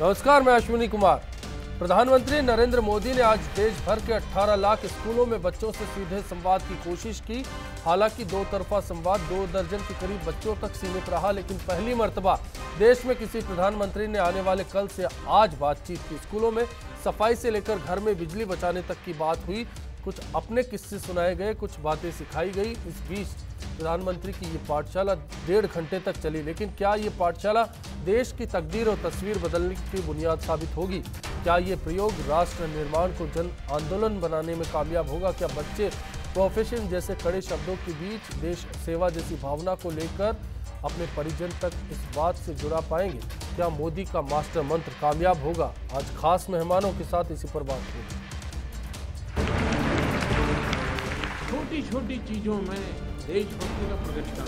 नमस्कार, मैं अश्विनी कुमार। प्रधानमंत्री नरेंद्र मोदी ने आज देश भर के 18 लाख स्कूलों में बच्चों से सीधे संवाद की कोशिश की। हालांकि दो तरफा संवाद 2 दर्जन के करीब बच्चों तक सीमित रहा, लेकिन पहली मर्तबा देश में किसी प्रधानमंत्री ने आने वाले कल से आज बातचीत की। स्कूलों में सफाई से लेकर घर में बिजली बचाने तक की बात हुई। कुछ अपने किस्से सुनाए गए, कुछ बातें सिखाई गई। इस बीच प्रधानमंत्री की ये पाठशाला 1.5 घंटे तक चली, लेकिन क्या ये पाठशाला देश की तकदीर और तस्वीर बदलने की बुनियाद साबित होगी? क्या ये प्रयोग राष्ट्र निर्माण को जन आंदोलन बनाने में कामयाब होगा? क्या बच्चे प्रोफेशन जैसे कड़े शब्दों के बीच देश सेवा जैसी भावना को लेकर अपने परिजन तक इस बात से जुड़ा पाएंगे? क्या मोदी का मास्टर मंत्र कामयाब होगा? आज खास मेहमानों के साथ इसी पर बात होगी। छोटी छोटी चीजों में देशभक्ति का प्रकटीकरण।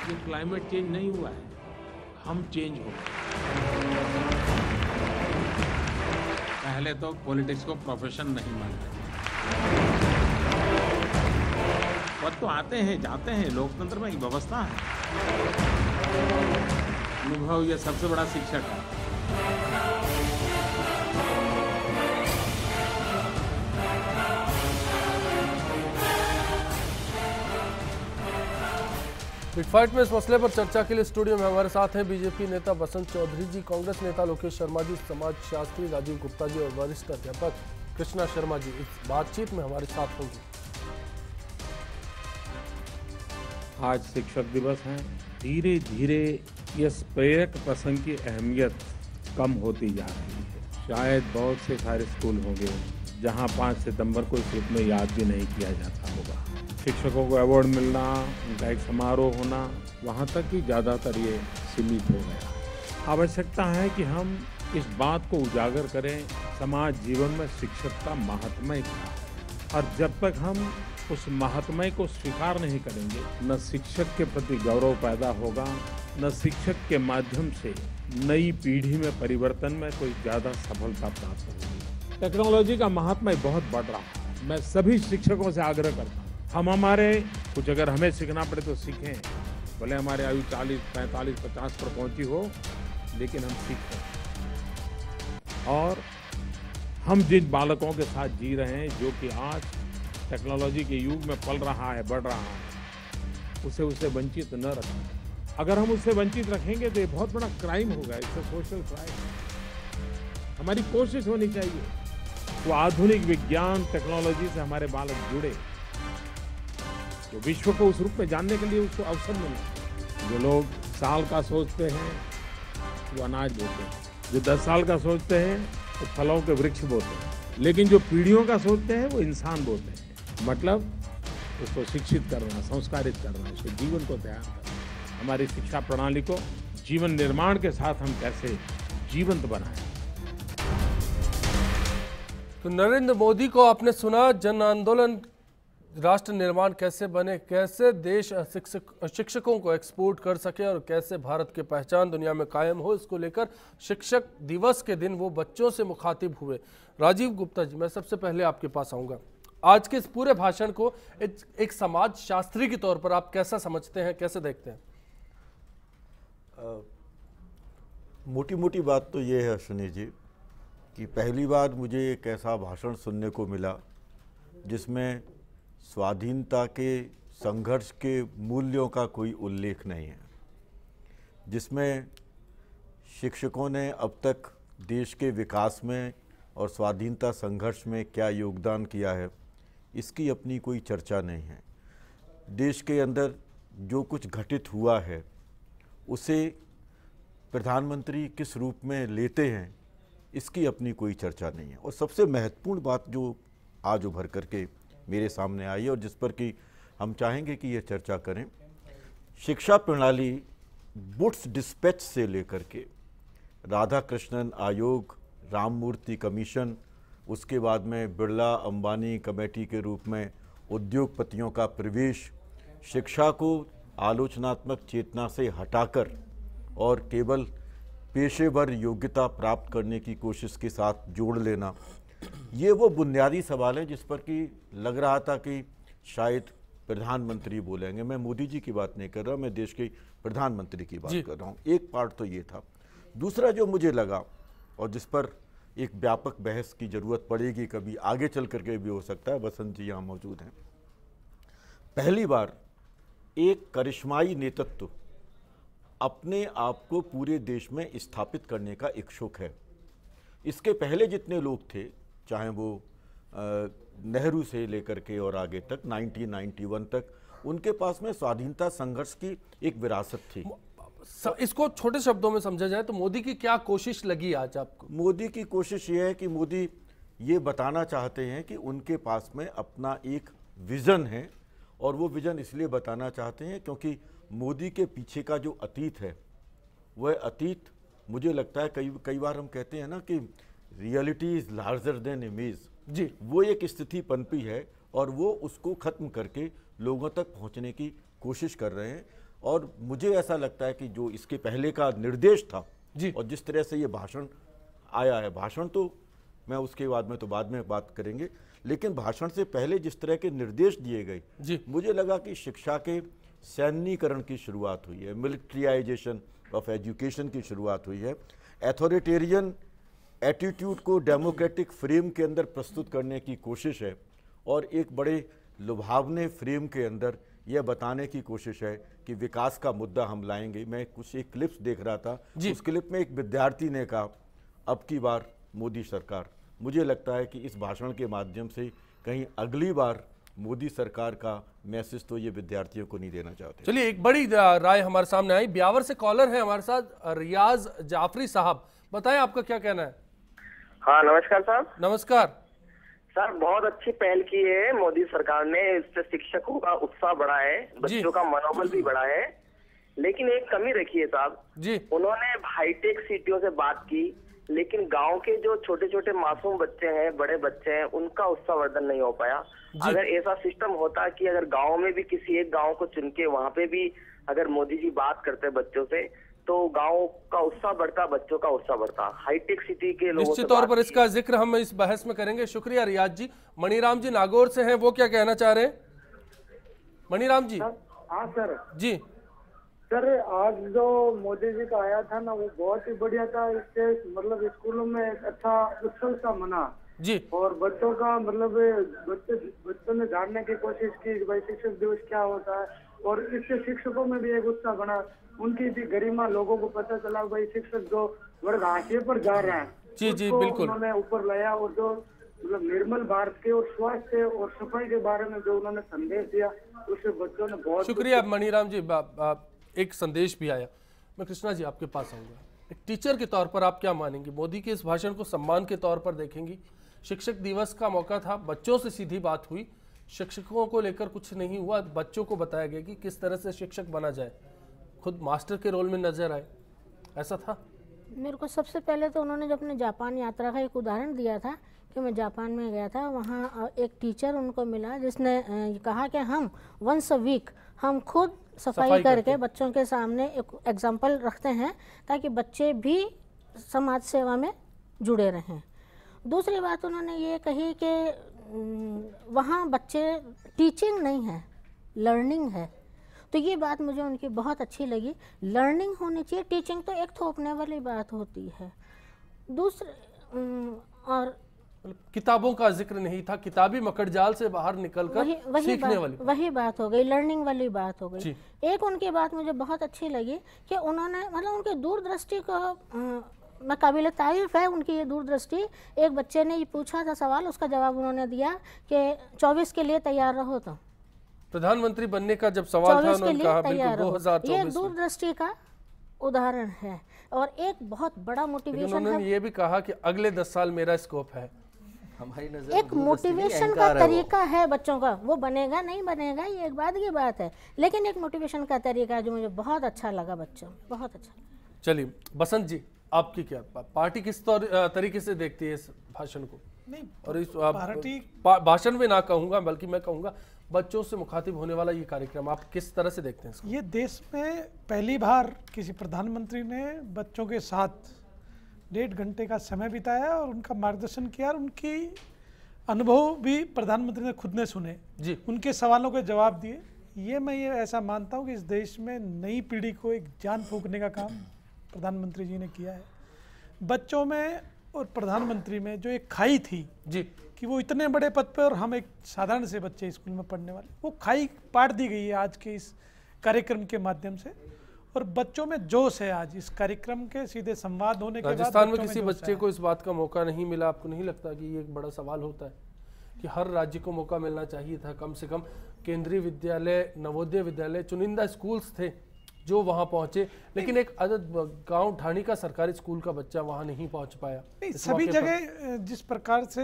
ये क्लाइमेट चेंज नहीं हुआ है, हम चेंज हो गए। पहले तो पॉलिटिक्स को प्रोफेशन नहीं मानते, पर तो आते हैं जाते हैं, लोकतंत्र में एक व्यवस्था है। अनुभव ये सबसे बड़ा शिक्षक है। बिग फाइट में इस मसले पर चर्चा के लिए स्टूडियो में हमारे साथ हैं बीजेपी नेता बसंत चौधरी जी, कांग्रेस नेता लोकेश शर्मा जी, समाज शास्त्री राजीव गुप्ता जी और वरिष्ठ अध्यापक कृष्णा शर्मा जी इस बातचीत में हमारे साथ होंगे। आज शिक्षक दिवस है। धीरे धीरे इस प्रेरक प्रसंग की अहमियत कम होती जा रही है। शायद बहुत से सारे स्कूल होंगे जहां 5 सितंबर को इस रूप में याद भी नहीं किया जाता होगा। शिक्षकों को अवार्ड मिलना, उनका एक समारोह होना, वहाँ तक ही ज़्यादातर ये सीमित हो गया। आवश्यकता है कि हम इस बात को उजागर करें, समाज जीवन में शिक्षक का महात्म्य क्या, और जब तक हम उस महात्म्य को स्वीकार नहीं करेंगे, न शिक्षक के प्रति गौरव पैदा होगा, न शिक्षक के माध्यम से नई पीढ़ी में परिवर्तन में कोई ज़्यादा सफलता प्राप्त होगी। टेक्नोलॉजी का महात्म्य बहुत बढ़ रहा है। मैं सभी शिक्षकों से आग्रह करता हूँ, हम हमारे कुछ अगर हमें सीखना पड़े तो सीखें, भले हमारे आयु 40, 45, 50 पर पहुंची हो, लेकिन हम सीखें। और हम जिन बालकों के साथ जी रहे हैं, जो कि आज टेक्नोलॉजी के युग में पल रहा है, बढ़ रहा है, उसे वंचित न रखें। अगर हम उससे वंचित रखेंगे तो ये बहुत बड़ा क्राइम होगा, इससे सोशल क्राइम। हमारी कोशिश होनी चाहिए वो आधुनिक विज्ञान टेक्नोलॉजी से हमारे बालक जुड़े, तो विश्व को उस रूप में जानने के लिए उसको अवसर मिले। जो लोग साल का सोचते हैं वो अनाज बोते हैं, जो 10 साल का सोचते हैं वो फलों के वृक्ष बोते हैं, लेकिन जो पीढ़ियों का सोचते हैं वो इंसान बोते हैं। मतलब उसको शिक्षित करना, संस्कारित करना, उसके जीवन को तैयार करना। हमारी शिक्षा प्रणाली को जीवन निर्माण के साथ हम कैसे जीवंत बनाएं। तो नरेंद्र मोदी को आपने सुना, जन आंदोलन राष्ट्र निर्माण कैसे बने, कैसे देश शिक्षकों को एक्सपोर्ट कर सके और कैसे भारत की पहचान दुनिया में कायम हो, इसको लेकर शिक्षक दिवस के दिन वो बच्चों से मुखातिब हुए। राजीव गुप्ता जी, मैं सबसे पहले आपके पास आऊँगा। आज के इस पूरे भाषण को एक समाज शास्त्री के तौर पर आप कैसा समझते हैं, कैसे देखते हैं? मोटी मोटी बात तो ये है अश्विनी जी कि पहली बार मुझे एक ऐसा भाषण सुनने को मिला जिसमें स्वाधीनता के संघर्ष के मूल्यों का कोई उल्लेख नहीं है, जिसमें शिक्षकों ने अब तक देश के विकास में और स्वाधीनता संघर्ष में क्या योगदान किया है, इसकी अपनी कोई चर्चा नहीं है। देश के अंदर जो कुछ घटित हुआ है उसे प्रधानमंत्री किस रूप में लेते हैं, इसकी अपनी कोई चर्चा नहीं है। और सबसे महत्वपूर्ण बात जो आज उभर करके मेरे सामने आई और जिस पर कि हम चाहेंगे कि ये चर्चा करें, शिक्षा प्रणाली वुड्स डिस्पैच से लेकर के राधाकृष्णन आयोग, राममूर्ति कमीशन, उसके बाद में बिरला अंबानी कमेटी के रूप में उद्योगपतियों का प्रवेश, शिक्षा को आलोचनात्मक चेतना से हटाकर और केवल पेशेवर योग्यता प्राप्त करने की कोशिश के साथ जोड़ लेना, ये वो बुनियादी सवाल है जिस पर कि लग रहा था कि शायद प्रधानमंत्री बोलेंगे। मैं मोदी जी की बात नहीं कर रहा, मैं देश के प्रधानमंत्री की बात कर रहा हूँ। एक पार्ट तो ये था। दूसरा जो मुझे लगा और जिस पर एक व्यापक बहस की ज़रूरत पड़ेगी, कभी आगे चल करके भी हो सकता है, बसंत जी यहाँ मौजूद हैं, पहली बार एक करिश्माई नेतृत्व अपने आप को पूरे देश में स्थापित करने का इच्छुक है। इसके पहले जितने लोग थे, चाहे वो नेहरू से लेकर के और आगे तक 1991 तक, उनके पास में स्वाधीनता संघर्ष की एक विरासत थी। इसको छोटे शब्दों में समझा जाए तो मोदी की क्या कोशिश लगी आज आपको? मोदी की कोशिश ये है कि मोदी ये बताना चाहते हैं कि उनके पास में अपना एक विज़न है, और वो विज़न इसलिए बताना चाहते हैं क्योंकि मोदी के पीछे का जो अतीत है, वह अतीत मुझे लगता है कई बार हम कहते हैं ना कि reality is larger than image जी, वो एक स्थिति पनपी है और वो उसको ख़त्म करके लोगों तक पहुंचने की कोशिश कर रहे हैं। और मुझे ऐसा लगता है कि जो इसके पहले का निर्देश था जी, और जिस तरह से ये भाषण आया है, भाषण तो मैं उसके बाद में बात करेंगे, लेकिन भाषण से पहले जिस तरह के निर्देश दिए गए जी, मुझे लगा कि शिक्षा के सैन्यीकरण की शुरुआत हुई है, मिलिट्रियाइजेशन ऑफ एजुकेशन की शुरुआत हुई है, अथॉरिटेरियन एटीट्यूड को डेमोक्रेटिक फ्रेम के अंदर प्रस्तुत करने की कोशिश है, और एक बड़े लुभावने फ्रेम के अंदर यह बताने की कोशिश है कि विकास का मुद्दा हम लाएंगे। मैं कुछ एक क्लिप्स देख रहा था, उस क्लिप में एक विद्यार्थी ने कहा, अब की बार मोदी सरकार। मुझे लगता है कि इस भाषण के माध्यम से कहीं अगली बार मोदी सरकार का मैसेज तो ये विद्यार्थियों को नहीं देना चाहते। चलिए, एक बड़ी राय हमारे सामने आई। ब्यावर से कॉलर है हमारे साथ, रियाज जाफरी साहब, बताएं आपका क्या कहना है? हाँ, नमस्कार साहब। नमस्कार सर, बहुत अच्छी पहल की है मोदी सरकार ने, इससे शिक्षकों का उत्साह बढ़ा है, बच्चों का मनोबल भी बढ़ा है। लेकिन एक कमी रखी है साहब जी, उन्होंने हाईटेक सिटियों से बात की, लेकिन गांव के जो छोटे छोटे मासूम बच्चे हैं, बड़े बच्चे हैं, उनका उत्साहवर्धन नहीं हो पाया। अगर ऐसा सिस्टम होता कि अगर गांव में भी किसी एक गांव को चुन के वहाँ पे भी अगर मोदी जी बात करते बच्चों से, तो गांव का उत्साह बढ़ता, बच्चों का उत्साह बढ़ता। हाईटेक सिटी के लोगों निश्चित तौर पर इसका जिक्र हम इस बहस में करेंगे। शुक्रिया रियाज जी। मणिराम जी नागौर से हैं, वो क्या कहना चाह रहे हैं? मणिराम जी। हाँ सर जी। सर, आज जो मोदी जी का आया था ना, वो बहुत ही बढ़िया था। इससे मतलब स्कूलों में एक अच्छा उत्सव सा मना जी, और बच्चों का मतलब बच्चों ने जानने की कोशिश की भाई शिक्षक दिवस क्या होता है, और इससे शिक्षकों में भी एक उत्साह बना, उनकी भी गरिमा लोगों को पता चला भाई शिक्षक जो वर्ग हाशिए पर जा रहे हैं जी जी बिल्कुल उन्होंने ऊपर लाया, और जो मतलब निर्मल भारत के और स्वास्थ्य और सफाई के बारे में जो उन्होंने संदेश दिया, उससे बच्चों ने बहुत। शुक्रिया मणिराम जी। एक संदेश भी आया। मैं कृष्णा जी आपके पास आऊंगा। एक टीचर के तौर पर आप क्या मानेंगे? मोदी के इस भाषण को सम्मान के तौर पर देखेंगी? शिक्षक दिवस का मौका था, बच्चों से सीधी बात हुई, शिक्षकों को लेकर कुछ नहीं हुआ, बच्चों को बताया गया कि किस तरह से शिक्षक बना जाए, खुद मास्टर के रोल में नजर आए, ऐसा था? मेरे को सबसे पहले तो उन्होंने जब अपने जापान यात्रा का एक उदाहरण दिया था कि मैं जापान में गया था, वहाँ एक टीचर उनको मिला जिसने कहा कि हम वंस अ वीक हम खुद सफाई करके बच्चों के सामने एक एग्जाम्पल रखते हैं ताकि बच्चे भी समाज सेवा में जुड़े रहें। दूसरी बात उन्होंने ये कही कि वहाँ बच्चे टीचिंग नहीं है, लर्निंग है। तो ये बात मुझे उनकी बहुत अच्छी लगी। लर्निंग होनी चाहिए, टीचिंग तो एक थोपने वाली बात होती है। दूसरे और किताबों का जिक्र नहीं था, किताबी मकड़जाल से बाहर निकलकर सीखने वाली वही बात हो गई, लर्निंग वाली बात हो गई। एक उनकी बात मुझे बहुत अच्छी लगी कि उन्होंने मतलब उनकी दूरदृष्टि को मैं काबिल तारीफ है उनकी ये दूरदृष्टि। एक बच्चे ने ये पूछा था सवाल, उसका जवाब उन्होंने दिया कि 24 के लिए तैयार रहो। तो प्रधानमंत्री बनने का जब सवाल था उन्होंने कहा बिल्कुल 2024 ये दूरदृष्टि का उदाहरण है। और एक बहुत बड़ा मोटिवेशन उन्होंने ये भी कहा कि अगले 10 साल मेरा स्कोप है। हमारी नजर एक मोटिवेशन का तरीका है बच्चों का, वो बनेगा नहीं बनेगा ये एक बाद की बात है, लेकिन एक मोटिवेशन का तरीका जो मुझे बहुत अच्छा लगा बच्चों, बहुत अच्छा। चलिए बसंत जी, आपकी क्या पार्टी किस तरीके से देखती है इस भाषण को? नहीं, और इस भाषण में ना कहूँगा बल्कि मैं कहूँगा बच्चों से मुखातिब होने वाला ये कार्यक्रम आप किस तरह से देखते हैं इसको? ये देश में पहली बार किसी प्रधानमंत्री ने बच्चों के साथ 1.5 घंटे का समय बिताया और उनका मार्गदर्शन किया और उनकी अनुभव भी प्रधानमंत्री ने खुद ने सुने जी, उनके सवालों के जवाब दिए। मैं ऐसा मानता हूँ कि इस देश में नई पीढ़ी को एक जान फूंकने का काम प्रधानमंत्री जी ने किया है। बच्चों में और प्रधानमंत्री में जो एक खाई थी जी, कि वो इतने बड़े पद पे और हम एक साधारण से बच्चे स्कूल में पढ़ने वाले, वो खाई पाट दी गई है आज के इस कार्यक्रम के माध्यम से। और बच्चों में जोश है आज इस कार्यक्रम के सीधे संवाद होने के बाद। राजस्थान में किसी बच्चे को इस बात का मौका नहीं मिला, आपको नहीं लगता कि ये एक बड़ा सवाल होता है कि हर राज्य को मौका मिलना चाहिए था? कम से कम केंद्रीय विद्यालय, नवोदय विद्यालय, चुनिंदा स्कूल्स थे जो वहां पहुंचे, लेकिन एक अदद गांव ढाणी का सरकारी स्कूल का बच्चा वहां नहीं पहुंच पाया। सभी जगह जिस प्रकार से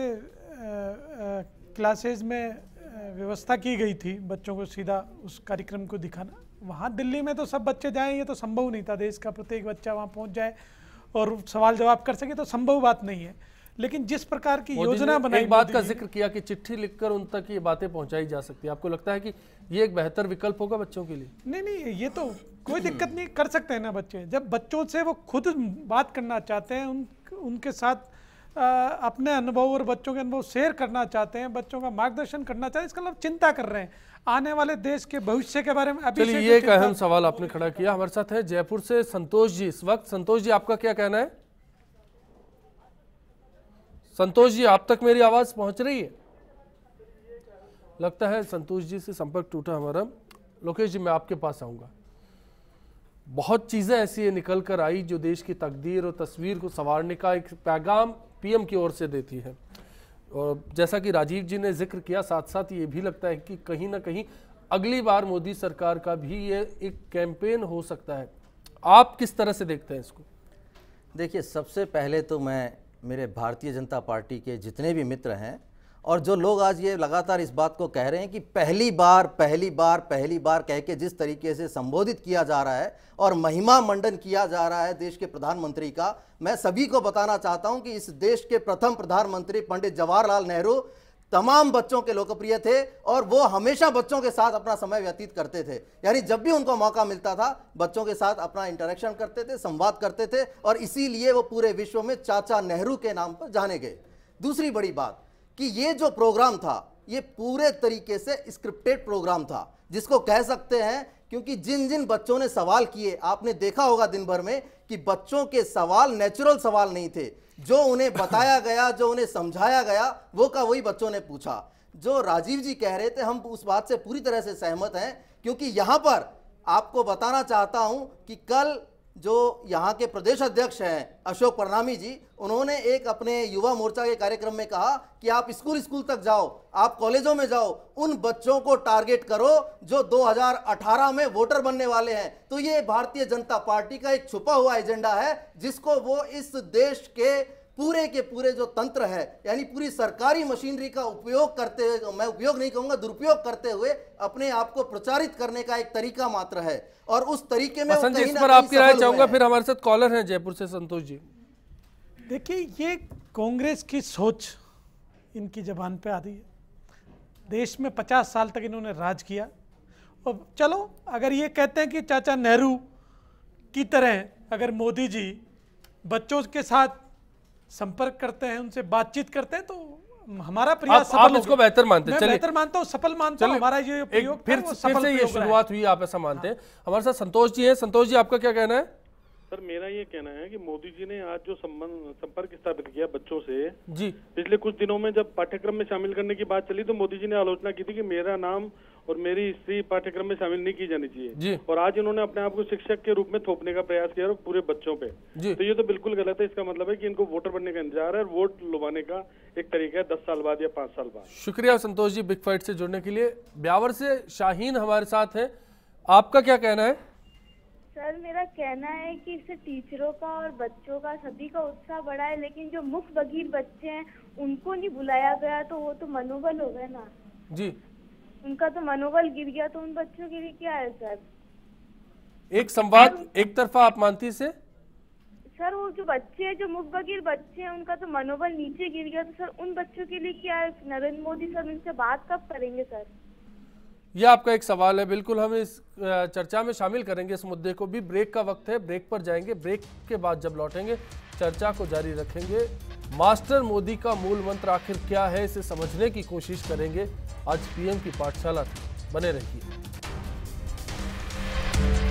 क्लासेज में व्यवस्था की गई थी बच्चों को सीधा उस कार्यक्रम को दिखाना, वहाँ दिल्ली में तो सब बच्चे जाएं ये तो संभव नहीं था। देश का प्रत्येक बच्चा वहाँ पहुँच जाए और सवाल जवाब कर सके तो संभव बात नहीं है। लेकिन जिस प्रकार की योजना बनाई, एक बात का जिक्र किया कि चिट्ठी लिखकर उन तक ये बातें पहुंचाई जा सकती है। आपको लगता है कि ये एक बेहतर विकल्प होगा बच्चों के लिए? नहीं, ये तो कोई दिक्कत नहीं, कर सकते हैं ना बच्चे। जब बच्चों से वो खुद बात करना चाहते हैं, उनके साथ अपने अनुभव और बच्चों के अनुभव शेयर करना चाहते हैं, बच्चों का मार्गदर्शन करना चाहते हैं, इसका मतलब चिंता कर रहे हैं आने वाले देश के भविष्य के बारे में। चलिए, ये एक अहम सवाल आपने खड़ा किया। हमारे साथ है जयपुर से संतोष जी इस वक्त। संतोष जी, आपका क्या कहना है? संतोष जी, आप तक मेरी आवाज पहुंच रही है? लगता है संतोष जी से संपर्क टूटा हमारा। लोकेश जी, मैं आपके पास आऊंगा। बहुत चीजें ऐसी निकल कर आई जो देश की तकदीर और तस्वीर को संवारने का एक पैगाम पीएम की ओर से देती है। और जैसा कि राजीव जी ने जिक्र किया, साथ साथ ये भी लगता है कि कहीं ना कहीं अगली बार मोदी सरकार का भी ये एक कैंपेन हो सकता है। आप किस तरह से देखते हैं इसको? देखिए, सबसे पहले तो मैं मेरे भारतीय जनता पार्टी के जितने भी मित्र हैं और जो लोग आज ये लगातार इस बात को कह रहे हैं कि पहली बार कह के जिस तरीके से संबोधित किया जा रहा है और महिमा मंडन किया जा रहा है देश के प्रधानमंत्री का, मैं सभी को बताना चाहता हूं कि इस देश के प्रथम प्रधानमंत्री पंडित जवाहरलाल नेहरू तमाम बच्चों के लोकप्रिय थे और वो हमेशा बच्चों के साथ अपना समय व्यतीत करते थे। यानी जब भी उनको मौका मिलता था बच्चों के साथ अपना इंटरेक्शन करते थे, संवाद करते थे और इसीलिए वो पूरे विश्व में चाचा नेहरू के नाम पर जाने गए। दूसरी बड़ी बात कि ये जो प्रोग्राम था ये पूरे तरीके से स्क्रिप्टेड प्रोग्राम था, जिसको कह सकते हैं, क्योंकि जिन जिन बच्चों ने सवाल किए, आपने देखा होगा दिन भर में कि बच्चों के सवाल नेचुरल सवाल नहीं थे। जो उन्हें बताया गया, जो उन्हें समझाया गया, वो का वही बच्चों ने पूछा। जो राजीव जी कह रहे थे, हम उस बात से पूरी तरह से सहमत हैं, क्योंकि यहां पर आपको बताना चाहता हूं कि कल जो यहाँ के प्रदेश अध्यक्ष हैं अशोक परनामी जी, उन्होंने एक अपने युवा मोर्चा के कार्यक्रम में कहा कि आप स्कूल तक जाओ, आप कॉलेजों में जाओ, उन बच्चों को टारगेट करो जो 2018 में वोटर बनने वाले हैं। तो ये भारतीय जनता पार्टी का एक छुपा हुआ एजेंडा है जिसको वो इस देश के पूरे जो तंत्र है, यानी पूरी सरकारी मशीनरी का उपयोग करते हुए, मैं उपयोग नहीं कहूंगा, दुरुपयोग करते हुए अपने आप को प्रचारित करने का एक तरीका मात्र है। और उस तरीके में इस पर आपकी राय चाहूंगा। फिर हमारे साथ कॉलर हैं जयपुर से, संतोष जी। देखिए, ये कांग्रेस की सोच इनकी जबान पे आ रही है। देश में 50 साल तक इन्होंने राज किया और चलो अगर ये कहते हैं कि चाचा नेहरू की तरह अगर मोदी जी बच्चों के साथ संपर्क करते हैं, उनसे बातचीत करते हैं, तो हमारा प्रयास सफल आप इसको बेहतर मानते हैं? मैं बेहतर मानता हूं, सफल मानता हूं। हमारा ये प्रयोग फिर से ये शुरुआत हुई, आप ऐसा मानते हैं? हमारे साथ संतोष जी हैं। संतोष जी, आपका क्या कहना है? सर, मेरा ये कहना है कि मोदी जी ने आज जो संपर्क स्थापित किया बच्चों से जी, पिछले कुछ दिनों में जब पाठ्यक्रम में शामिल करने की बात चली तो मोदी जी ने आलोचना की थी कि मेरा नाम और मेरी हिस्ट्री पाठ्यक्रम में शामिल नहीं की जानी चाहिए, और आज इन्होंने अपने आप को शिक्षक के रूप में थोपने का प्रयास किया पूरे बच्चों पे। तो ये तो बिल्कुल गलत है। इसका मतलब है कि इनको वोटर बनने का इंतजार है और वोट लुभाने का एक तरीका है 10 साल बाद या 5 साल बाद। शुक्रिया संतोष जी बिग फाइट से जुड़ने के लिए। ब्यावर से शाहीन हमारे साथ है, आपका क्या कहना है? सर, मेरा कहना है कि इससे टीचरों का और बच्चों का सभी का उत्साह बढ़ा है, लेकिन जो मुख्य बगीर बच्चे हैं उनको नहीं बुलाया गया तो वो तो मनोबल हो गया ना जी, उनका तो मनोबल गिर गया, तो उन बच्चों के लिए क्या है सर? एक संवाद एक तरफा आप मानती से? सर, वो जो बच्चे हैं, जो मुख्य बगीर बच्चे हैं, उनका तो मनोबल नीचे गिर गया, तो सर उन बच्चों के लिए क्या है? नरेंद्र मोदी सर उनसे बात कब करेंगे सर? यह आपका एक सवाल है, बिल्कुल हम इस चर्चा में शामिल करेंगे इस मुद्दे को भी। ब्रेक का वक्त है, ब्रेक पर जाएंगे, ब्रेक के बाद जब लौटेंगे चर्चा को जारी रखेंगे। मास्टर मोदी का मूल मंत्र आखिर क्या है, इसे समझने की कोशिश करेंगे। आज पीएम की पाठशाला थी, बने रहिए।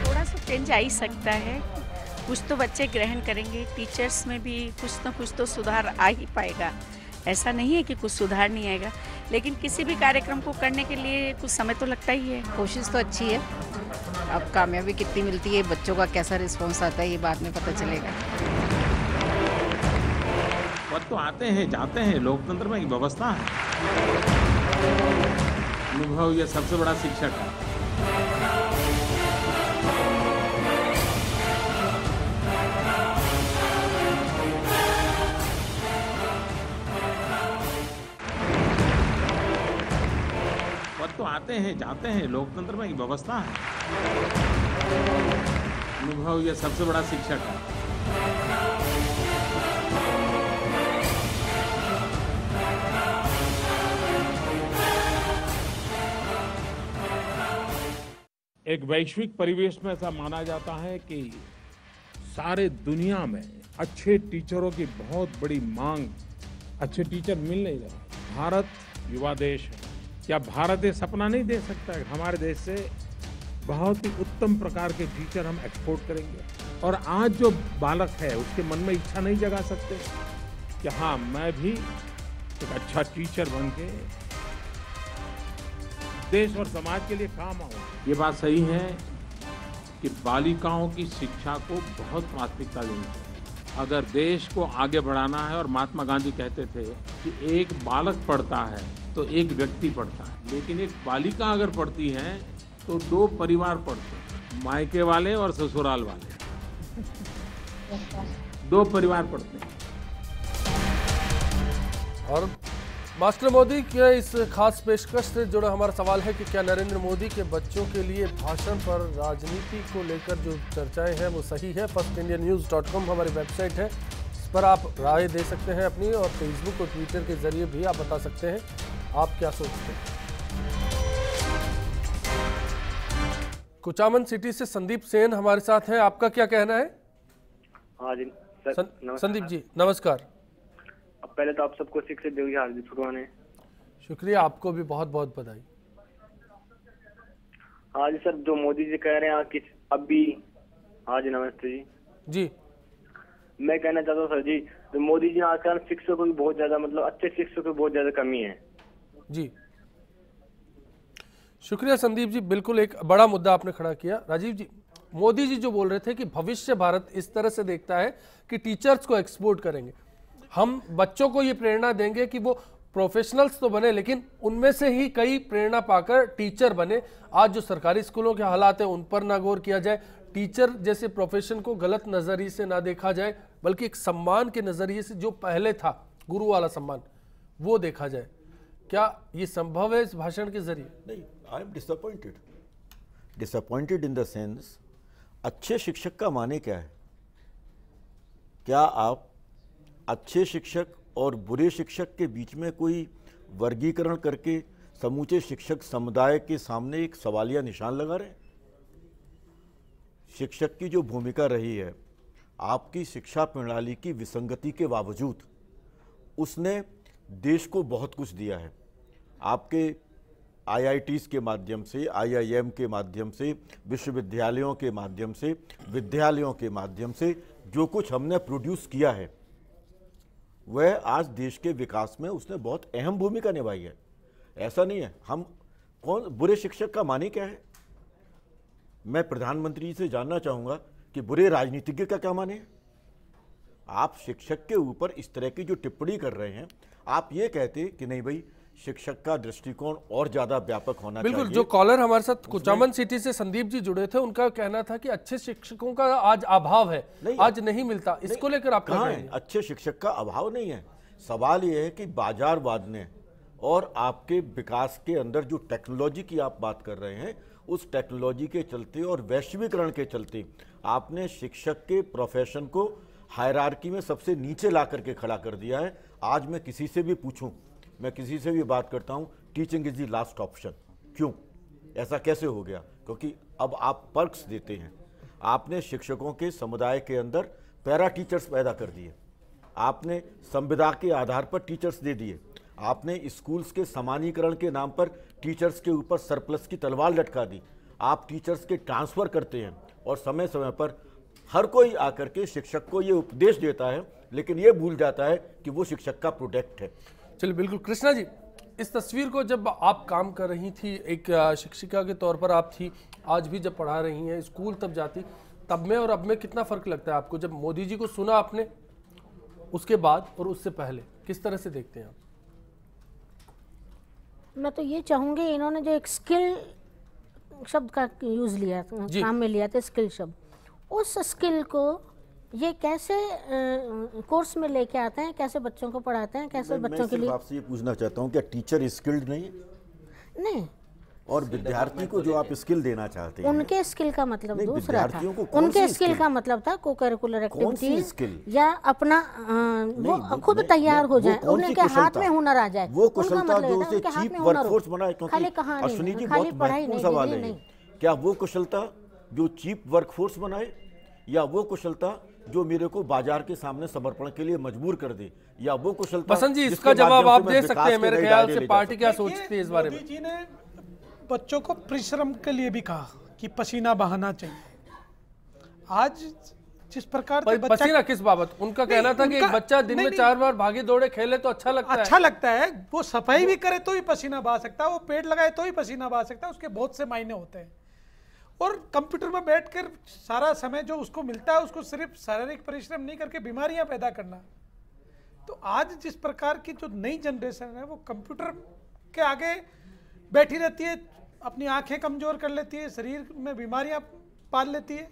थोड़ा सा चेंज आ ही सकता है, कुछ तो बच्चे ग्रहण करेंगे, टीचर्स में भी कुछ ना कुछ तो सुधार आ ही पाएगा। ऐसा नहीं है कि कुछ सुधार नहीं आएगा, लेकिन किसी भी कार्यक्रम को करने के लिए कुछ समय तो लगता ही है। कोशिश तो अच्छी है, अब कामयाबी कितनी मिलती है, बच्चों का कैसा रिस्पॉन्स आता है, ये बाद में पता चलेगा। पद तो आते हैं जाते हैं, लोकतंत्र में एक व्यवस्था है। अनुभव ये सबसे बड़ा शिक्षक है। पद तो आते हैं जाते हैं, लोकतंत्र में एक व्यवस्था है। अनुभव ये सबसे बड़ा शिक्षक है। एक वैश्विक परिवेश में ऐसा माना जाता है कि सारे दुनिया में अच्छे टीचरों की बहुत बड़ी मांग, अच्छे टीचर मिल नहीं रहे। भारत युवा देश है, क्या भारत ये सपना नहीं दे सकता है हमारे देश से बहुत ही उत्तम प्रकार के टीचर हम एक्सपोर्ट करेंगे? और आज जो बालक है उसके मन में इच्छा नहीं जगा सकते कि हाँ मैं भी एक अच्छा टीचर बन के देश और समाज के लिए काम आऊं। ये बात सही है कि बालिकाओं की शिक्षा को बहुत प्राथमिकता देनी चाहिए। अगर देश को आगे बढ़ाना है, और महात्मा गांधी कहते थे कि एक बालक पढ़ता है तो एक व्यक्ति पढ़ता है, लेकिन एक बालिका अगर पढ़ती है तो 2 परिवार पढ़ते हैं, मायके वाले और ससुराल वाले, 2 परिवार पढ़ते हैं। और मास्टर मोदी के इस खास पेशकश से जुड़ा हमारा सवाल है कि क्या नरेंद्र मोदी के बच्चों के लिए भाषण पर राजनीति को लेकर जो चर्चाएं हैं वो सही है? firstindianews.com हमारी वेबसाइट है, इस पर आप राय दे सकते हैं अपनी, और फेसबुक और ट्विटर के जरिए भी आप बता सकते हैं आप क्या सोचते हैं। कुचामन सिटी से संदीप सेन हमारे साथ हैं, आपका क्या कहना है? हाँ जी संदीप जी नमस्कार। अब पहले तो आप सबको शिक्षक दिवस की हार्दिक शुभकामनाएं। शुक्रिया, आपको भी बहुत बहुत बधाई। हाँ जी सर, जो मोदी जी कह रहे हैं कि अभी, हाँ जी नमस्ते जी। जी मैं कहना चाहता हूँ सर जी, तो मोदी जी आजकल शिक्षकों की बहुत ज्यादा, मतलब अच्छे शिक्षकों की बहुत ज्यादा कमी है जी। शुक्रिया संदीप जी, बिल्कुल एक बड़ा मुद्दा आपने खड़ा किया। राजीव जी, मोदी जी जो बोल रहे थे कि भविष्य भारत इस तरह से देखता है कि टीचर्स को एक्सपोर्ट करेंगे, हम बच्चों को ये प्रेरणा देंगे कि वो प्रोफेशनल्स तो बने लेकिन उनमें से ही कई प्रेरणा पाकर टीचर बने। आज जो सरकारी स्कूलों के हालात हैं उन पर ना गौर किया जाए, टीचर जैसे प्रोफेशन को गलत नजरिए से ना देखा जाए, बल्कि एक सम्मान के नजरिए से जो पहले था गुरु वाला सम्मान वो देखा जाए। क्या ये संभव है इस भाषण के जरिए? नहीं, I am disappointed in the sense, अच्छे शिक्षक का माने क्या है? क्या आप अच्छे शिक्षक और बुरे शिक्षक के बीच में कोई वर्गीकरण करके समूचे शिक्षक समुदाय के सामने एक सवालिया निशान लगा रहे हैं? शिक्षक की जो भूमिका रही है, आपकी शिक्षा प्रणाली की विसंगति के बावजूद उसने देश को बहुत कुछ दिया है। आपके IITs के माध्यम से, IIM के माध्यम से, विश्वविद्यालयों के माध्यम से, विद्यालयों के माध्यम से जो कुछ हमने प्रोड्यूस किया है वह आज देश के विकास में उसने बहुत अहम भूमिका निभाई है। ऐसा नहीं है, हम कौन बुरे शिक्षक का माने क्या है? मैं प्रधानमंत्री से जानना चाहूँगा कि बुरे राजनीतिज्ञ का क्या माने? आप शिक्षक के ऊपर इस तरह की जो टिप्पणी कर रहे हैं, आप ये कहते कि नहीं भाई शिक्षक का दृष्टिकोण और ज्यादा व्यापक होना चाहिए। बिल्कुल, जो कॉलर हमारे साथ कुचामन सिटी से संदीप जी जुड़े थे उनका कहना था कि अच्छे शिक्षकों का आज अभाव है, आज नहीं मिलता। इसको लेकर आप कहाँ हैं? अच्छे शिक्षक का अभाव नहीं है, सवाल यह है कि बाजारवाद ने और आपके विकास के अंदर जो टेक्नोलॉजी की आप बात कर रहे हैं, उस टेक्नोलॉजी के चलते और वैश्वीकरण के चलते आपने शिक्षक के प्रोफेशन को हायरार्की में सबसे नीचे ला करके खड़ा कर दिया है। आज मैं किसी से भी पूछूं, मैं किसी से भी बात करता हूं, teaching is the last option. क्यों? ऐसा कैसे हो गया? क्योंकि अब आप पर्क्स देते हैं। आपने शिक्षकों के समुदाय के अंदर पैरा टीचर्स पैदा कर दिए। आपने संविदा के आधार पर टीचर्स दे दिए, आपने स्कूल्स के समानीकरण के नाम पर टीचर्स के ऊपर सरप्लस की तलवार लटका दी। आप टीचर्स के ट्रांसफ़र करते हैं और समय समय पर हर कोई आकर के शिक्षक को ये उपदेश देता है, लेकिन ये भूल जाता है कि वो शिक्षक का प्रोडक्ट है। चलिए बिल्कुल। कृष्णा जी, इस तस्वीर को जब आप काम कर रही थी, एक शिक्षिका के तौर पर आप थी, आज भी जब पढ़ा रही हैं, स्कूल तब जाती, तब में और अब में कितना फ़र्क लगता है आपको? जब मोदी जी को सुना आपने, उसके बाद और उससे पहले किस तरह से देखते हैं आप? मैं तो ये चाहूँगी, इन्होंने जो एक स्किल शब्द का यूज़ लिया, काम में लिया था स्किल शब्द, उस स्किल को ये कैसे कोर्स में लेके आते हैं, कैसे बच्चों को पढ़ाते हैं, कैसे बच्चों के लिए। आपसे ये पूछना चाहता हूँ, क्या टीचर स्किल्ड नहीं है? नहीं। और विद्यार्थी को जो आप स्किल देना चाहते हैं, उनके स्किल का मतलब दूसरा था। उनके स्किल का मतलब था को करिकुलर एक्टिविटीज या अपना वो खुद तैयार हो जाए, उनके हाथ में हुनर आ जाए। वो कुशलता जो उसे चीफ वर्कफोर्स बनाए, क्योंकि अश्विनी जी बहुत महत्वपूर्ण सवाल है, क्या वो कुशलता जो चीफ वर्कफोर्स बनाए या वो कुशलता जो मेरे को बाजार के सामने समर्पण के लिए मजबूर कर दे, या वो कुशलता। बसंत जी, इसका जवाब आप दे सकते हैं मेरे ख्याल से। पार्टी क्या सोचती है इस बारे में? मोदी जी ने बच्चों को परिश्रम के लिए भी कहा कि पसीना बहाना चाहिए। आज जिस प्रकार से पसीना किस बाबत? उनका कहना था कि एक बच्चा दिन में 4 बार भागे दौड़े खेले तो अच्छा लगता है। अच्छा लगता है, वो सफाई भी करे तो ही पसीना बहा सकता है, वो पेड़ लगाए तो ही पसीना बहा सकता है, उसके बहुत से मायने होते हैं। और कंप्यूटर में बैठकर सारा समय जो उसको मिलता है, उसको सिर्फ शारीरिक परिश्रम नहीं करके बीमारियां पैदा करना। तो आज जिस प्रकार की जो नई जनरेशन है, वो कंप्यूटर के आगे बैठी रहती है, अपनी आंखें कमजोर कर लेती है, शरीर में बीमारियां पाल लेती है।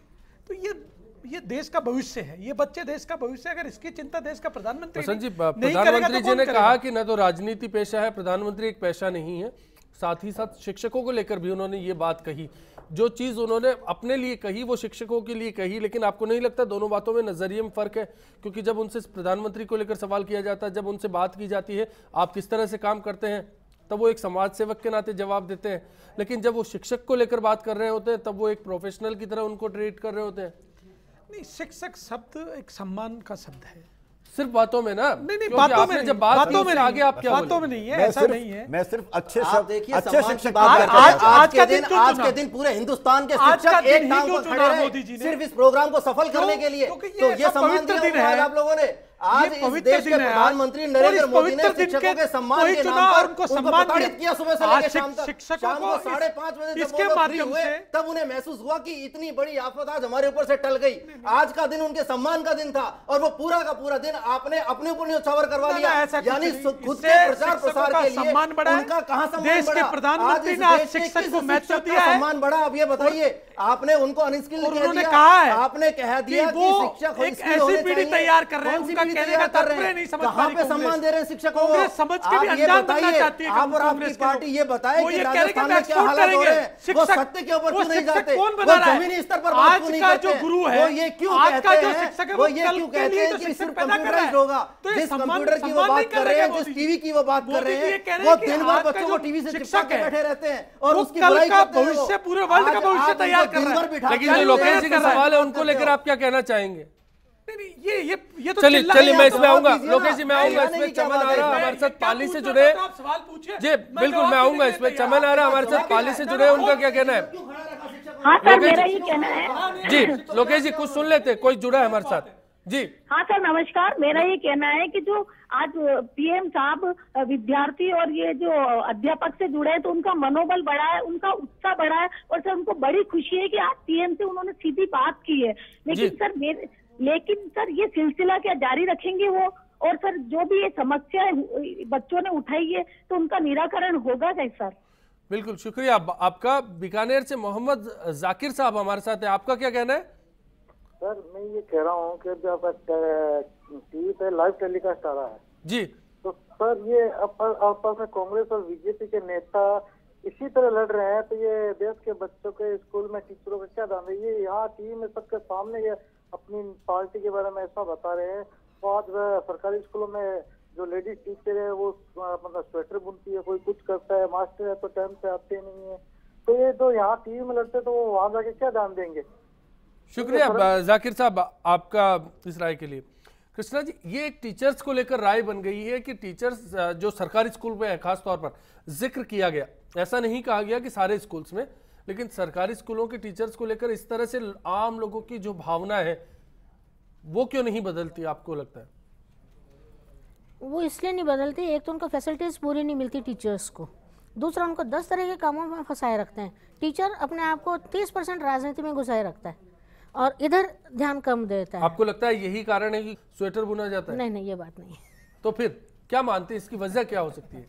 तो ये देश का भविष्य है, ये बच्चे देश का भविष्य है। अगर इसकी चिंता देश का प्रधानमंत्री प्रधानमंत्री जी ने कहा कि न तो राजनीति पेशा है, प्रधानमंत्री एक पेशा नहीं है। साथ ही साथ शिक्षकों को लेकर भी उन्होंने ये बात कही, जो चीज़ उन्होंने अपने लिए कही वो शिक्षकों के लिए कही। लेकिन आपको नहीं लगता दोनों बातों में नजरिए में फर्क है? क्योंकि जब उनसे प्रधानमंत्री को लेकर सवाल किया जाता है, जब उनसे बात की जाती है आप किस तरह से काम करते हैं, तब वो एक समाज सेवक के नाते जवाब देते हैं। लेकिन जब वो शिक्षक को लेकर बात कर रहे होते हैं, तब वो एक प्रोफेशनल की तरह उनको ट्रीट कर रहे होते हैं। नहीं, शिक्षक शब्द एक सम्मान का शब्द है, सिर्फ बातों में ना। नहीं, बातों में जब बातों में आगे आप क्या बातों में नहीं है, ऐसा नहीं है। मैं सिर्फ अच्छे शब्द, अच्छे शिक्षक आज के दिन पूरे हिंदुस्तान के शिक्षक एक टांग पर खड़े रहे सिर्फ इस प्रोग्राम को सफल करने के लिए। तो ये सम्मान दिया आज आप लोगों ने। आज इस देश के प्रधानमंत्री नरेंद्र मोदी ने शिक्षकों के सम्मान के नाम पर उनको सम्मानित किया सुबह से लेकर शाम तक। शाम को 5:30 बजे जब वो फ्री हुए तब उन्हें महसूस हुआ कि इतनी बड़ी आफत आज हमारे ऊपर से टल गई। आज का दिन उनके सम्मान का दिन था और वो पूरा का पूरा दिन आपने अपने ऊपर न्यौछावर करवा लिया। यानी खुद के प्रचार प्रसार के लिए उनका कहां सम्मान बढ़ा? प्रधानमंत्री ने आज शिक्षक को महत्व दिया है, सम्मान बढ़ा। अब ये बताइए, आपने उनको अनस्किल्ड कह दिया, आपने कह दिया कि शिक्षक एक ऐसी पीढ़ी तैयार कर रहे हैं, कहने का तात्पर्य नहीं समझ कहां पे सम्मान दे रहे हैं शिक्षकों को? समझ के भी अनजान बनना चाहती है। आप और आपकी पार्टी ये बताए कि राजस्थान में क्या हालत हो रहे हैं, वो सत्य के ऊपर क्यों नहीं जाते, वो जमीनी स्तर पर बात क्यों नहीं करते, वो ये क्यों कहते हैं, वो ये क्यों कहते हैं कि सिर्फ कंप्यूटराइज्ड होगा? जिस कंप्यूटर की वो बात कर रहे हैं, जिस टीवी की वो बात कर रहे हैं, वो दिन भर बच्चों को टीवी से चिपका के बैठे रहते हैं और उसकी बुराई करते हैं। भविष्य पूरे वर्ल्ड का भविष्य तैयार कर रहा है। लेकिन जो लोकेश जी का सवाल है उनको लेकर आप क्या कहना चाहेंगे? ये तो चलिए मैं इसमें आऊंगा, लोकेश जी मैं आऊंगा। इसमें चमन आरा हमारे साथ पाली से जुड़े, जी बिल्कुल मैं आऊंगा इसमें। चमन आरा हमारे साथ पाली से जुड़े, उनका क्या कहना है? हाँ सर, मेरा ये कहना है। जी लोकेश जी कुछ सुन लेते, कोई जुड़ा है हमारे साथ जी। हाँ सर नमस्कार, मेरा ये कहना है कि जो आज पीएम साहब विद्यार्थी और ये जो अध्यापक से जुड़े हैं तो उनका मनोबल बढ़ा है, उनका उत्साह बढ़ा है और सर उनको बड़ी खुशी है कि आज पीएम से उन्होंने सीधी बात की है। लेकिन सर ये सिलसिला क्या जारी रखेंगे वो? और सर जो भी ये समस्या बच्चों ने उठाई है तो उनका निराकरण होगा कैसे सर? बिल्कुल शुक्रिया आपका। बीकानेर से मोहम्मद जाकिर साहब हमारे साथ है, आपका क्या कहना है? सर मैं ये कह रहा हूँ कि जब टीवी पे लाइव टेलीकास्ट आ रहा है जी, तो सर ये आपस में कांग्रेस और बीजेपी के नेता इसी तरह लड़ रहे हैं, तो ये देश के बच्चों के स्कूल में टीचरों का क्या दाम है? ये यहाँ टीवी में सबके सामने ये अपनी पार्टी के बारे में ऐसा बता रहे हैं। तो आज सरकारी स्कूलों में जो लेडीज टीचर है वो मतलब स्वेटर बुनती है, कोई कुछ करता है, मास्टर है तो टाइम से आते नहीं है। तो ये तो यहाँ टीवी में लड़ते तो वो वहां जाके क्या दाम देंगे? शुक्रिया जाकिर साहब आपका इस राय के लिए। कृष्णा जी, ये एक टीचर्स को लेकर राय बन गई है कि टीचर्स जो सरकारी स्कूल में है, खास तौर पर जिक्र किया गया, ऐसा नहीं कहा गया कि सारे स्कूल्स में, लेकिन सरकारी स्कूलों के टीचर्स को लेकर इस तरह से आम लोगों की जो भावना है वो क्यों नहीं बदलती, आपको लगता है? वो इसलिए नहीं बदलती, एक तो उनको फैसिलिटीज पूरी नहीं मिलती टीचर्स को, दूसरा उनको 10 तरह के कामों में फंसाए रखते हैं। टीचर अपने आप को 30% राजनीति में घुसाए रखता है और इधर ध्यान कम देता है। आपको लगता है यही कारण है कि स्वेटर बुना जाता है? नहीं नहीं, ये बात नहीं। तो फिर क्या मानते हैं, इसकी वजह क्या हो सकती है?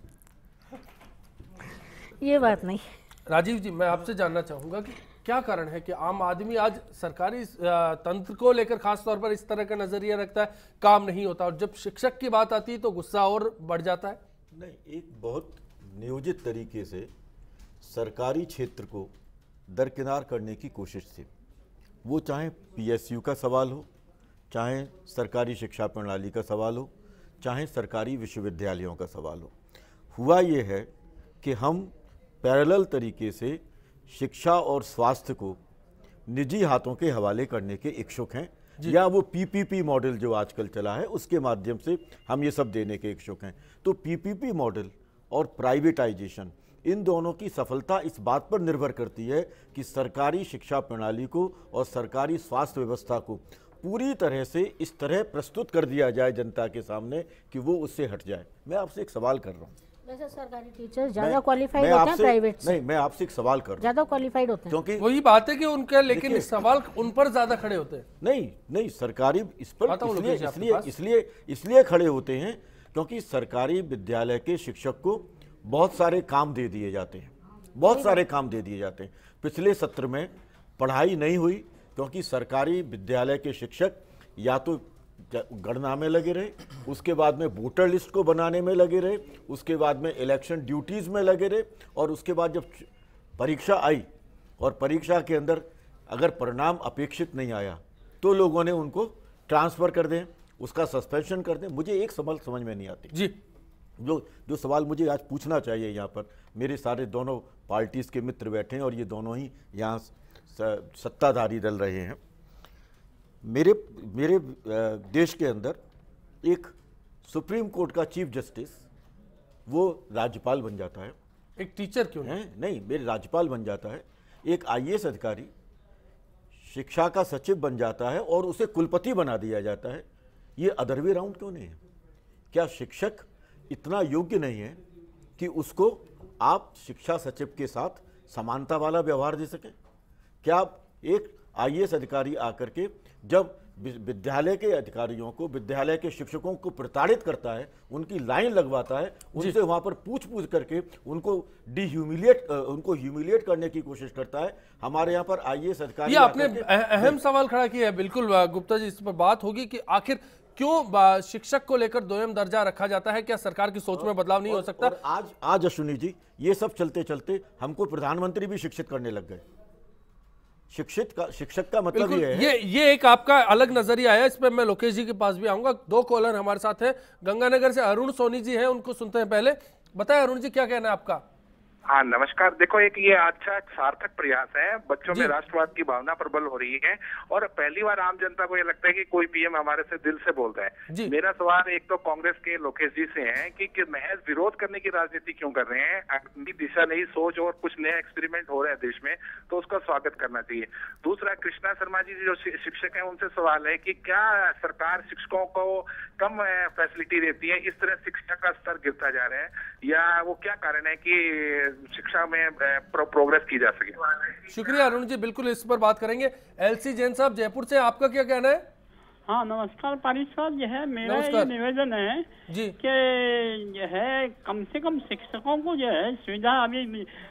ये बात नहीं। राजीव जी, मैं आपसे जानना चाहूंगा कि क्या कारण है कि आम आदमी आज सरकारी तंत्र को लेकर खास तौर पर इस तरह का नजरिया रखता है, काम नहीं होता, और जब शिक्षक की बात आती है तो गुस्सा और बढ़ जाता है? नहीं, एक बहुत नियोजित तरीके से सरकारी क्षेत्र को दरकिनार करने की कोशिश थी। वो चाहे PSU का सवाल हो, चाहे सरकारी शिक्षा प्रणाली का सवाल हो, चाहे सरकारी विश्वविद्यालयों का सवाल हो। हुआ ये है कि हम पैरेलल तरीके से शिक्षा और स्वास्थ्य को निजी हाथों के हवाले करने के इच्छुक हैं, या वो PPP मॉडल जो आजकल चला है उसके माध्यम से हम ये सब देने के इच्छुक हैं। तो PPP मॉडल और प्राइवेटाइजेशन, इन दोनों की सफलता इस बात पर निर्भर करती है कि सरकारी शिक्षा प्रणाली को और सरकारी स्वास्थ्य व्यवस्था को पूरी तरह से इस तरह प्रस्तुत कर दिया जाए जनता के सामने कि वो उससे हट जाए। मैं आपसे एक सवाल कर रहा हूँ, वैसे सरकारी टीचर ज्यादा क्वालिफाइड होते हैं प्राइवेट से? नहीं, मैं आपसे एक सवाल कर रहा हूँ, ज्यादा क्वालिफाइड होते हैं, क्योंकि वही बात है कि उनके, लेकिन सवाल उन पर ज्यादा खड़े होते हैं। नहीं, सरकारी इस पर इसलिए खड़े होते हैं क्योंकि सरकारी विद्यालय के शिक्षक को बहुत सारे काम दे दिए जाते हैं, बहुत सारे काम दे दिए जाते हैं। पिछले सत्र में पढ़ाई नहीं हुई क्योंकि सरकारी विद्यालय के शिक्षक या तो गणना में लगे रहे, उसके बाद में वोटर लिस्ट को बनाने में लगे रहे, उसके बाद में इलेक्शन ड्यूटीज़ में लगे रहे, और उसके बाद जब परीक्षा आई और परीक्षा के अंदर अगर परिणाम अपेक्षित नहीं आया तो लोगों ने उनको ट्रांसफ़र कर दें, उसका सस्पेंशन कर दें। मुझे एक सवाल समझ में नहीं आती जी, जो सवाल मुझे आज पूछना चाहिए, यहाँ पर मेरे सारे दोनों पार्टीज़ के मित्र बैठे हैं और ये दोनों ही यहाँ सत्ताधारी दल रहे हैं। मेरे देश के अंदर एक सुप्रीम कोर्ट का चीफ जस्टिस वो राज्यपाल बन जाता है। एक टीचर क्यों नहीं, मेरे राज्यपाल बन जाता है। एक IAS अधिकारी शिक्षा का सचिव बन जाता है और उसे कुलपति बना दिया जाता है। ये अदर वे राउंड क्यों नहीं है? क्या शिक्षक इतना योग्य नहीं है कि उसको आप शिक्षा सचिव के साथ समानता वाला व्यवहार दे सकें? क्या एक IAS अधिकारी आकर के जब विद्यालय के अधिकारियों को, विद्यालय के शिक्षकों को प्रताड़ित करता है, उनकी लाइन लगवाता है, उनसे वहां पर पूछ करके उनको उनको ह्यूमिलिएट करने की कोशिश करता है, हमारे यहाँ पर IAS अधिकारी। ये आपने अहम सवाल खड़ा किया है। बिल्कुल गुप्ता जी, इस पर बात होगी कि आखिर क्यों शिक्षक को लेकर दोयम दर्जा रखा जाता है? क्या सरकार की सोच में बदलाव नहीं हो सकता? और आज अश्विनी जी, ये सब चलते चलते हमको प्रधानमंत्री भी शिक्षित करने लग गए। शिक्षक का मतलब ये एक आपका अलग नजरिया है। इस पर मैं लोकेश जी के पास भी आऊंगा। 2 कॉलर हमारे साथ हैं। गंगानगर से अरुण सोनी जी हैं, उनको सुनते हैं। पहले बताएं अरुण जी, क्या कहना है आपका? हाँ नमस्कार। देखो, एक ये अच्छा सार्थक प्रयास है, बच्चों में राष्ट्रवाद की भावना प्रबल हो रही है और पहली बार आम जनता को ये लगता है कि कोई पीएम हमारे से दिल से बोल रहा है। मेरा सवाल एक तो कांग्रेस के लोकेश जी से है कि महज विरोध करने की राजनीति क्यों कर रहे हैं? नई दिशा, नई सोच और कुछ नया एक्सपेरिमेंट हो रहा है देश में, तो उसका स्वागत करना चाहिए। दूसरा, कृष्णा शर्मा जी जो शिक्षक है उनसे सवाल है कि क्या सरकार शिक्षकों को कम फैसिलिटी देती है, इस तरह शिक्षा का स्तर गिरता जा रहा है, या वो क्या कारण है कि शिक्षा में प्रोग्रेस की जा सके? शुक्रिया अरुण जी, बिल्कुल इस पर बात करेंगे। LC जैन साहब जयपुर से, आपका क्या कहना है? हाँ नमस्कार पारिश साहब, यह मेरा ये निवेदन है जी कि यह कम से कम शिक्षकों को जो है सुविधा, अभी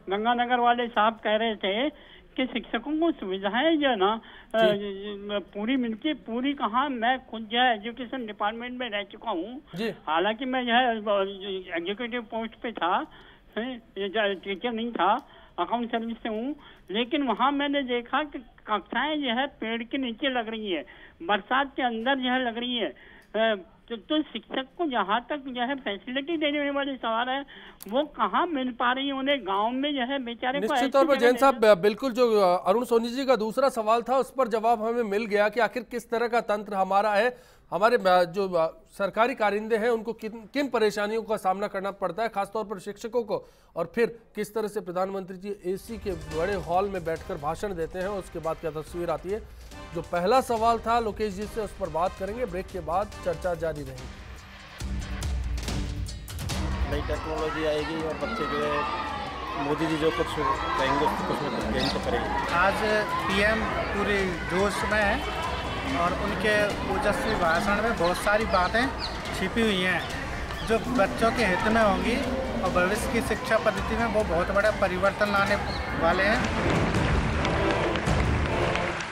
गंगानगर वाले साहब कह रहे थे कि शिक्षकों को सुविधाएं जो है ना पूरी मिलती, पूरी कहाँ। मैं खुद जो है एजुकेशन डिपार्टमेंट में रह चुका हूँ, हालांकि मैं जो है एग्जीक्यूटिव पोस्ट पे था, टीचर नहीं था, अकाउंट सर्विस से हूँ, लेकिन वहाँ मैंने देखा कि कक्षाएं जो है पेड़ के नीचे लग रही है, बरसात के अंदर जो है लग रही है। तो शिक्षक को जहाँ तक जो है फैसिलिटी देने वाले सवाल है वो कहाँ मिल पा रही है उन्हें? गांव में जो है बेचारे को। निश्चित तौर पर जैन साहब, बिल्कुल जो अरुण सोनी जी का दूसरा सवाल था उस पर जवाब हमें मिल गया कि आखिर किस तरह का तंत्र हमारा है। हमारे जो सरकारी कारिंदे हैं उनको किन परेशानियों का सामना करना पड़ता है, खासतौर पर शिक्षकों को, और फिर किस तरह से प्रधानमंत्री जी एसी के बड़े हॉल में बैठकर भाषण देते हैं, उसके बाद क्या तस्वीर आती है। जो पहला सवाल था लोकेश जी से, उस पर बात करेंगे, ब्रेक के बाद चर्चा जारी रहेगी। नई टेक्नोलॉजी आएगी और बच्चे जो है मोदी जी जो कुछ कहेंगे कुछ न कुछ गेम तो करेंगे। आज पीएम पूरे जोश में है और उनके ओजस्वी भाषण में बहुत सारी बातें छिपी हुई हैं जो बच्चों के हित में होंगी और भविष्य की शिक्षा पद्धति में वो बहुत बड़ा परिवर्तन लाने वाले हैं।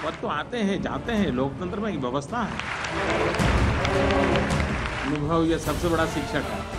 पद तो आते हैं जाते हैं, लोकतंत्र में एक व्यवस्था है। अनुभव ये सबसे बड़ा शिक्षक है।